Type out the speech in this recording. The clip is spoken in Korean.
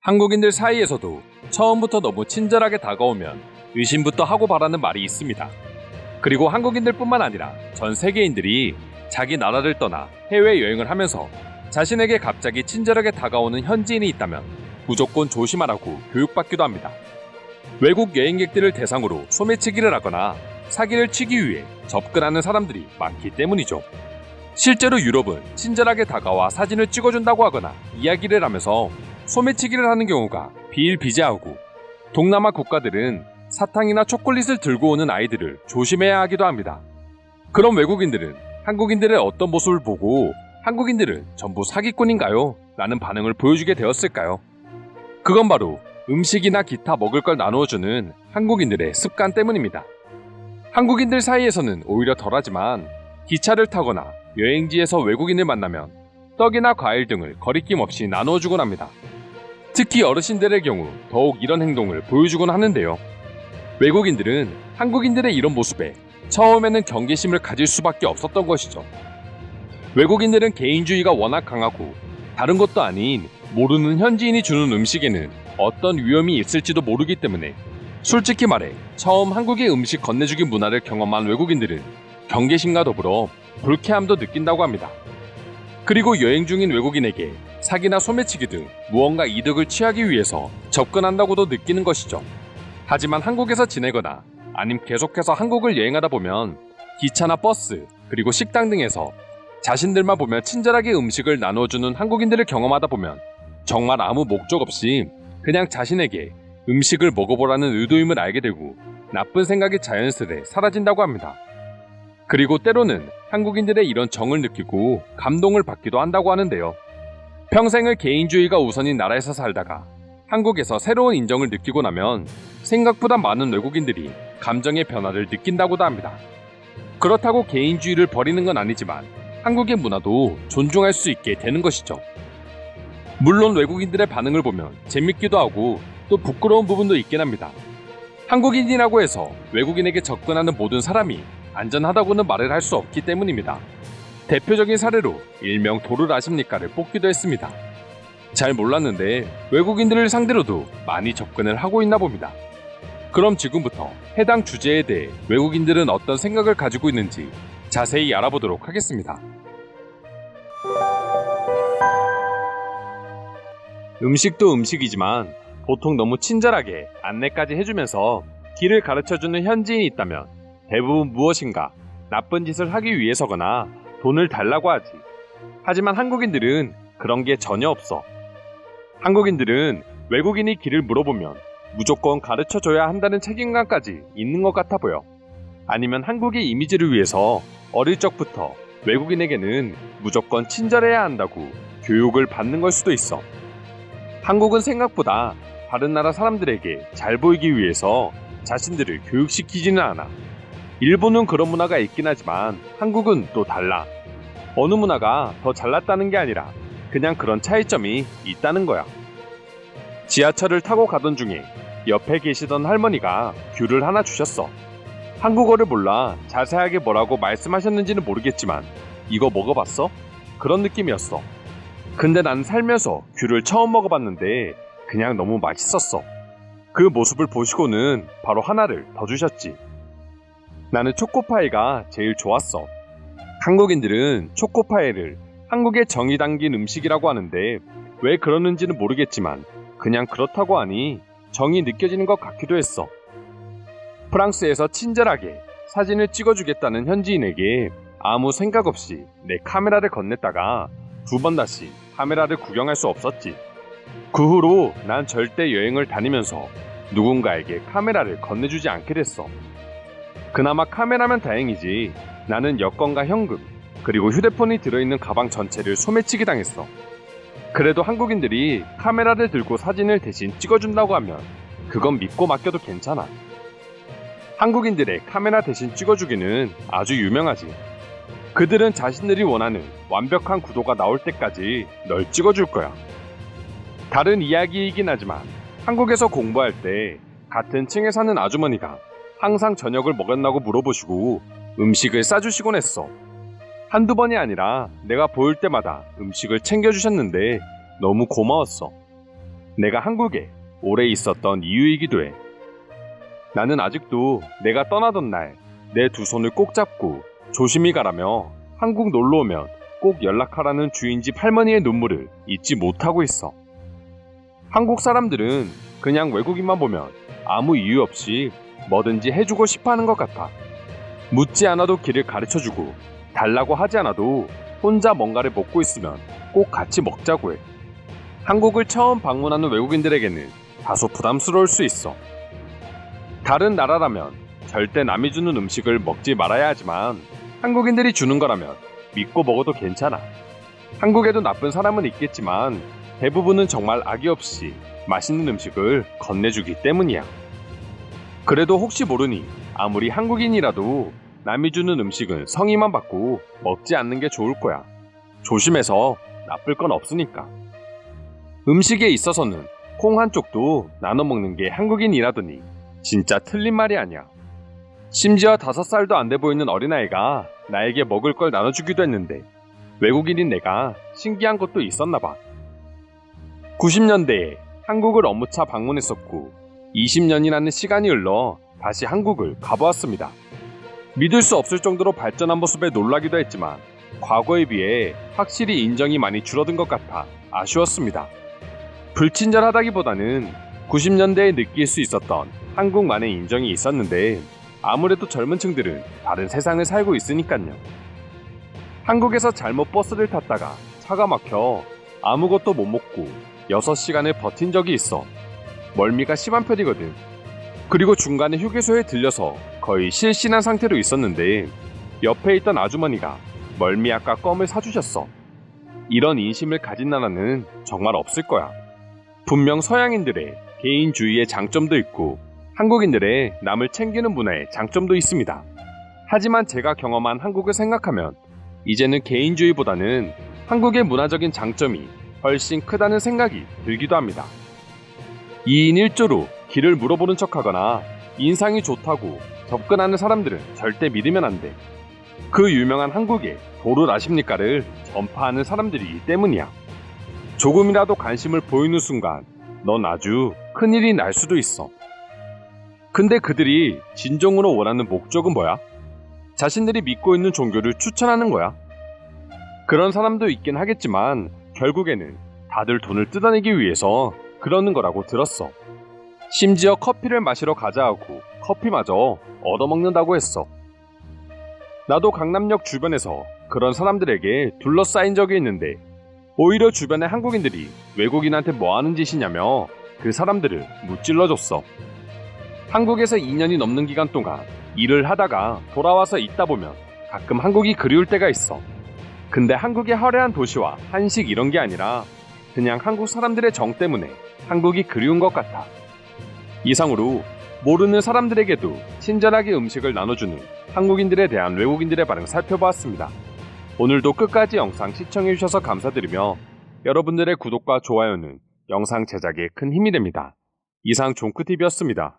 한국인들 사이에서도 처음부터 너무 친절하게 다가오면 의심부터 하고 바라는 말이 있습니다. 그리고 한국인들뿐만 아니라 전 세계인들이 자기 나라를 떠나 해외여행을 하면서 자신에게 갑자기 친절하게 다가오는 현지인이 있다면 무조건 조심하라고 교육받기도 합니다. 외국 여행객들을 대상으로 소매치기를 하거나 사기를 치기 위해 접근하는 사람들이 많기 때문이죠. 실제로 유럽은 친절하게 다가와 사진을 찍어준다고 하거나 이야기를 하면서 소매치기를 하는 경우가 비일비재하고, 동남아 국가들은 사탕이나 초콜릿을 들고 오는 아이들을 조심해야 하기도 합니다. 그럼 외국인들은 한국인들의 어떤 모습을 보고 한국인들은 전부 사기꾼인가요? 라는 반응을 보여주게 되었을까요? 그건 바로 음식이나 기타 먹을 걸 나누어주는 한국인들의 습관 때문입니다. 한국인들 사이에서는 오히려 덜하지만 기차를 타거나 여행지에서 외국인을 만나면 떡이나 과일 등을 거리낌 없이 나누어주곤 합니다. 특히 어르신들의 경우 더욱 이런 행동을 보여주곤 하는데요. 외국인들은 한국인들의 이런 모습에 처음에는 경계심을 가질 수밖에 없었던 것이죠. 외국인들은 개인주의가 워낙 강하고 다른 것도 아닌 모르는 현지인이 주는 음식에는 어떤 위험이 있을지도 모르기 때문에 솔직히 말해 처음 한국의 음식 건네주기 문화를 경험한 외국인들은 경계심과 더불어 불쾌함도 느낀다고 합니다. 그리고 여행 중인 외국인에게 사기나 소매치기 등 무언가 이득을 취하기 위해서 접근한다고도 느끼는 것이죠. 하지만 한국에서 지내거나 아님 계속해서 한국을 여행하다 보면 기차나 버스 그리고 식당 등에서 자신들만 보면 친절하게 음식을 나눠주는 한국인들을 경험하다 보면 정말 아무 목적 없이 그냥 자신에게 음식을 먹어보라는 의도임을 알게 되고 나쁜 생각이 자연스레 사라진다고 합니다. 그리고 때로는 한국인들의 이런 정을 느끼고 감동을 받기도 한다고 하는데요. 평생을 개인주의가 우선인 나라에서 살다가 한국에서 새로운 인정을 느끼고 나면 생각보다 많은 외국인들이 감정의 변화를 느낀다고도 합니다. 그렇다고 개인주의를 버리는 건 아니지만 한국의 문화도 존중할 수 있게 되는 것이죠. 물론 외국인들의 반응을 보면 재밌기도 하고 또 부끄러운 부분도 있긴 합니다. 한국인이라고 해서 외국인에게 접근하는 모든 사람이 안전하다고는 말을 할 수 없기 때문입니다. 대표적인 사례로 일명 도를 아십니까를 뽑기도 했습니다. 잘 몰랐는데 외국인들을 상대로도 많이 접근을 하고 있나 봅니다. 그럼 지금부터 해당 주제에 대해 외국인들은 어떤 생각을 가지고 있는지 자세히 알아보도록 하겠습니다. 음식도 음식이지만 보통 너무 친절하게 안내까지 해주면서 길을 가르쳐주는 현지인이 있다면 대부분 무엇인가 나쁜 짓을 하기 위해서거나 돈을 달라고 하지. 하지만 한국인들은 그런 게 전혀 없어. 한국인들은 외국인이 길을 물어보면 무조건 가르쳐줘야 한다는 책임감까지 있는 것 같아 보여. 아니면 한국의 이미지를 위해서 어릴 적부터 외국인에게는 무조건 친절해야 한다고 교육을 받는 걸 수도 있어. 한국은 생각보다 다른 나라 사람들에게 잘 보이기 위해서 자신들을 교육시키지는 않아. 일본은 그런 문화가 있긴 하지만 한국은 또 달라. 어느 문화가 더 잘났다는 게 아니라 그냥 그런 차이점이 있다는 거야. 지하철을 타고 가던 중에 옆에 계시던 할머니가 귤을 하나 주셨어. 한국어를 몰라 자세하게 뭐라고 말씀하셨는지는 모르겠지만 이거 먹어봤어? 그런 느낌이었어. 근데 난 살면서 귤을 처음 먹어봤는데 그냥 너무 맛있었어. 그 모습을 보시고는 바로 하나를 더 주셨지. 나는 초코파이가 제일 좋았어. 한국인들은 초코파이를 한국의 정이 담긴 음식이라고 하는데 왜 그러는지는 모르겠지만 그냥 그렇다고 하니 정이 느껴지는 것 같기도 했어. 프랑스에서 친절하게 사진을 찍어주겠다는 현지인에게 아무 생각 없이 내 카메라를 건넸다가 두 번 다시 카메라를 구경할 수 없었지. 그 후로 난 절대 여행을 다니면서 누군가에게 카메라를 건네주지 않게 됐어. 그나마 카메라면 다행이지 나는 여권과 현금 그리고 휴대폰이 들어있는 가방 전체를 소매치기 당했어. 그래도 한국인들이 카메라를 들고 사진을 대신 찍어준다고 하면 그건 믿고 맡겨도 괜찮아. 한국인들의 카메라 대신 찍어주기는 아주 유명하지. 그들은 자신들이 원하는 완벽한 구도가 나올 때까지 널 찍어줄 거야. 다른 이야기이긴 하지만 한국에서 공부할 때 같은 층에 사는 아주머니가 항상 저녁을 먹었나고 물어보시고 음식을 싸주시곤 했어. 한두 번이 아니라 내가 보일 때마다 음식을 챙겨주셨는데 너무 고마웠어. 내가 한국에 오래 있었던 이유이기도 해. 나는 아직도 내가 떠나던 날 내 두 손을 꼭 잡고 조심히 가라며 한국 놀러 오면 꼭 연락하라는 주인집 할머니의 눈물을 잊지 못하고 있어. 한국 사람들은 그냥 외국인만 보면 아무 이유 없이 뭐든지 해주고 싶어 하는 것 같아. 묻지 않아도 길을 가르쳐주고 달라고 하지 않아도 혼자 뭔가를 먹고 있으면 꼭 같이 먹자고 해. 한국을 처음 방문하는 외국인들에게는 다소 부담스러울 수 있어. 다른 나라라면 절대 남이 주는 음식을 먹지 말아야 하지만 한국인들이 주는 거라면 믿고 먹어도 괜찮아. 한국에도 나쁜 사람은 있겠지만 대부분은 정말 악의 없이 맛있는 음식을 건네주기 때문이야. 그래도 혹시 모르니 아무리 한국인이라도 남이 주는 음식은 성의만 받고 먹지 않는 게 좋을 거야. 조심해서 나쁠 건 없으니까. 음식에 있어서는 콩 한쪽도 나눠 먹는 게 한국인이라더니 진짜 틀린 말이 아니야. 심지어 5살도 안 돼 보이는 어린아이가 나에게 먹을 걸 나눠주기도 했는데 외국인인 내가 신기한 것도 있었나 봐. 90년대에 한국을 업무차 방문했었고 20년이라는 시간이 흘러 다시 한국을 가보았습니다. 믿을 수 없을 정도로 발전한 모습에 놀라기도 했지만 과거에 비해 확실히 인정이 많이 줄어든 것 같아 아쉬웠습니다. 불친절하다기보다는 90년대에 느낄 수 있었던 한국만의 인정이 있었는데 아무래도 젊은 층들은 다른 세상을 살고 있으니까요. 한국에서 잘못 버스를 탔다가 차가 막혀 아무것도 못 먹고 6시간을 버틴 적이 있어. 멀미가 심한 편이거든. 그리고 중간에 휴게소에 들려서 거의 실신한 상태로 있었는데 옆에 있던 아주머니가 멀미약과 껌을 사주셨어. 이런 인심을 가진 나라는 정말 없을 거야. 분명 서양인들의 개인주의의 장점도 있고 한국인들의 남을 챙기는 문화의 장점도 있습니다. 하지만 제가 경험한 한국을 생각하면 이제는 개인주의보다는 한국의 문화적인 장점이 훨씬 크다는 생각이 들기도 합니다. 2인 1조로 길을 물어보는 척하거나 인상이 좋다고 접근하는 사람들은 절대 믿으면 안 돼. 그 유명한 한국의 도를 아십니까를 전파하는 사람들이기 때문이야. 조금이라도 관심을 보이는 순간 넌 아주 큰일이 날 수도 있어. 근데 그들이 진정으로 원하는 목적은 뭐야? 자신들이 믿고 있는 종교를 추천하는 거야. 그런 사람도 있긴 하겠지만 결국에는 다들 돈을 뜯어내기 위해서 그러는 거라고 들었어. 심지어 커피를 마시러 가자 하고 커피마저 얻어먹는다고 했어. 나도 강남역 주변에서 그런 사람들에게 둘러싸인 적이 있는데 오히려 주변의 한국인들이 외국인한테 뭐 하는 짓이냐며 그 사람들을 무찔러줬어. 한국에서 2년이 넘는 기간 동안 일을 하다가 돌아와서 있다 보면 가끔 한국이 그리울 때가 있어. 근데 한국의 화려한 도시와 한식 이런 게 아니라 그냥 한국 사람들의 정 때문에 한국이 그리운 것 같아. 이상으로 모르는 사람들에게도 친절하게 음식을 나눠주는 한국인들에 대한 외국인들의 반응 살펴보았습니다. 오늘도 끝까지 영상 시청해주셔서 감사드리며 여러분들의 구독과 좋아요는 영상 제작에 큰 힘이 됩니다. 이상 종크TV였습니다.